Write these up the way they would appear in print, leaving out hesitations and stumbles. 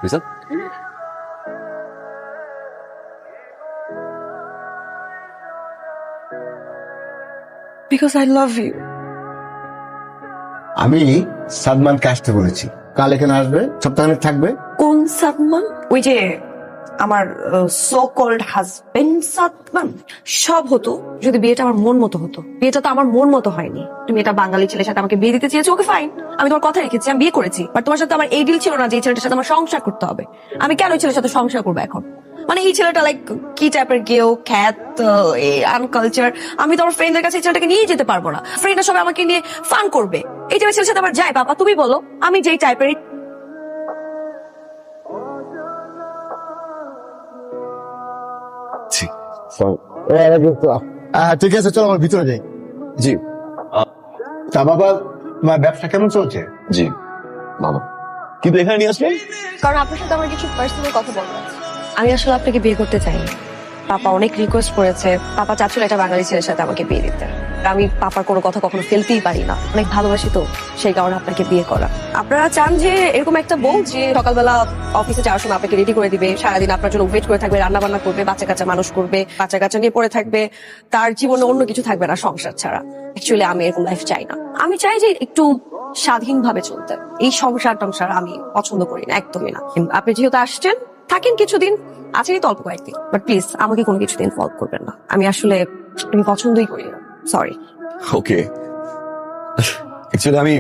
Risa, Because I love you. আমি সাদমানকে আসতে বলেছি, কাল এখানে আসবে, সপ্তাহখানেক থাকবে। কোন সাদমান? ওই যে আমার সো কল্ড হাজবেন্ড সাদমান। সব হতো যদি বিয়েটা আমার মন মতো হতো। বিয়েটা তো আমার মন মতো হয়নি। তুমি এটা বাঙালি ছেলের সাথে আমাকে বিয়ে দিতে চেয়েছো, ওকে ফাইন, আমি তোমার কথা রেখেছি, আমি বিয়ে করেছি। বাট তোমার সাথে আমার এই ডিল ছিল না যে এই ছেলেটার সাথে আমার সংসার করতে হবে। আমি কেন ওই ছেলের সাথে সংসার করবো এখন? মানে এই ছেলেটা লাইক কি টাইপের গেও খ্যাত আনকালচার, আমি তো আমার ফ্রেন্ডের কাছে এই ছেলেটাকে নিয়ে যেতে পারবো না। ফ্রেন্ডরা সবাই আমাকে নিয়ে ফান করবে। এই টাইপের ছেলের সাথে আমার যায় বাবা, তুমি বলো আমি যেই টাইপের। ঠিক আছে, চলো আমার ভিতরে যাই। জি তা বাবা, তোমার ব্যবসা কেমন চলছে? জি ভালো, কিন্তু এখানে নিয়ে আসলেন? কারণ আপনার সাথে আমার কিছু পার্সোনাল কথা বলবো। আমি আসলে আপনাকে বিয়ে করতে চাইনি। পাপা অনেক রিকোয়েস্ট করেছে, পাপা চাচ্ছিল একটা বাঙালি ছেলের সাথে আমাকে বিয়ে দিতে। আমি পাপার কোনো কথা কখনো ফেলতেই পারি না, অনেক ভালোবাসি তো, সেই কারণে আপনাকে বিয়ে করা। আপনারা চান যে এরকম একটা বউ যে সকালবেলা অফিসে যাওয়ার সময় আপনাকে রেডি করে দিবে, সারাদিন আপনার জন্য ওয়েট করে থাকবে, রান্না বান্না করবে, বাচ্চা কাচ্চা মানুষ করবে, বাচ্চা কাচ্চা নিয়ে পড়ে থাকবে, তার জীবনে অন্য কিছু থাকবে না সংসার ছাড়া। অ্যাকচুয়ালি আমি এরকম লাইফ চাই না। আমি চাই যে একটু স্বাধীনভাবে চলতে। এই সংসার টংসার আমি পছন্দ করি না, একদমই না। আপনি যেহেতু আসছেন, থাকেন কিছুদিন, আছেনই তো অল্প কয়েকদিন, বাট প্লিজ আমাকে কোনো কিছুদিন ফলো করবেন না। আমি আসলে তুমি পছন্দই করি না, সরি। ওকে, অ্যাকচুয়ালি আমি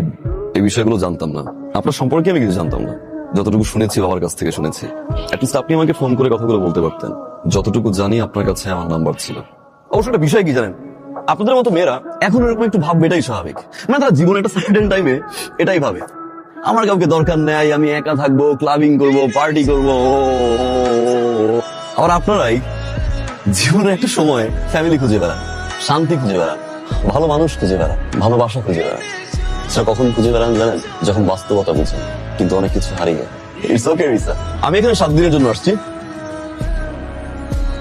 এই বিষয়গুলো জানতাম না, আপনার সম্পর্কে আমি কিছু জানতাম না। যতটুকু শুনেছি বাবার কাছ থেকে শুনেছি, অ্যাটলিস্ট আপনি আমাকে ফোন করে কথাগুলো বলতে পারতেন। যতটুকু জানি আপনার কাছে আমার নাম্বার ছিল। অবশ্য একটা বিষয় কি জানেন, আপনাদের মতো মেয়েরা এখন এরকম একটু ভাববে, এটাই স্বাভাবিক। মানে তারা জীবনে একটা সার্টেন টাইমে এটাই ভাবে, আমার কাউকে দরকার নেই, আমি একা থাকবো, ক্লাবিং করবো, পার্টি করবো। আর আপনারাই জীবনে একটা সময় ফ্যামিলি খুঁজে বেড়ান, শান্তি খুঁজে বেড়ান, ভালো মানুষ খুঁজে বেড়ান, ভালোবাসা খুঁজে বেড়ান। সেটা কখন খুঁজে বেড়ান জানেন? যখন বাস্তবতা বুঝেন, কিন্তু অনেক কিছু হারিয়ে। ইটস ওকে রিসা, আমি এখানে 7 দিনের জন্য আসছি।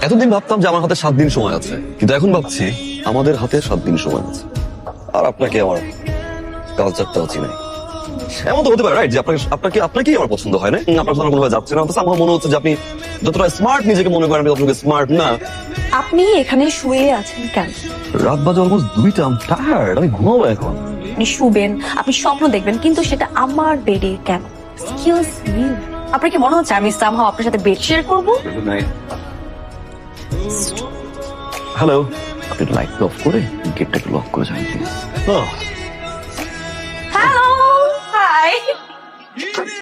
এতদিন ভাবতাম যে আমার হাতে 7 দিন সময় আছে, কিন্তু এখন ভাবছি আমাদের হাতে 7 দিন সময় আছে। আর আপনাকে আমার কালচারটাও চিনাই। এমন তো হতে পারে রাইট যে আপনাকেই আমার পছন্দ হয় না, আপনার কথা কোনোভাবে যাচ্ছে না। আমার মনে হচ্ছে যে আপনি যতটা স্মার্ট নিজেকে মনে করেন, ততটুকু স্মার্ট না। আপনি এখানে শুয়ে আছেন কেন? রাত বাজে অলমোস্ট 2টা, টায়ার্ড, আমি ঘুমাবো এখন। আপনি শুবেন, আপনি স্বপ্ন দেখবেন, কিন্তু সেটা আমার বেডে কেন? এক্সকিউজ মি, আপনার কি মনে হচ্ছে আমি সামহাও আপনার সাথে বেড শেয়ার করবো? হ্যালো, আপনি লাইট অফ করে গেটটাকে লক করে যান প্লিজ।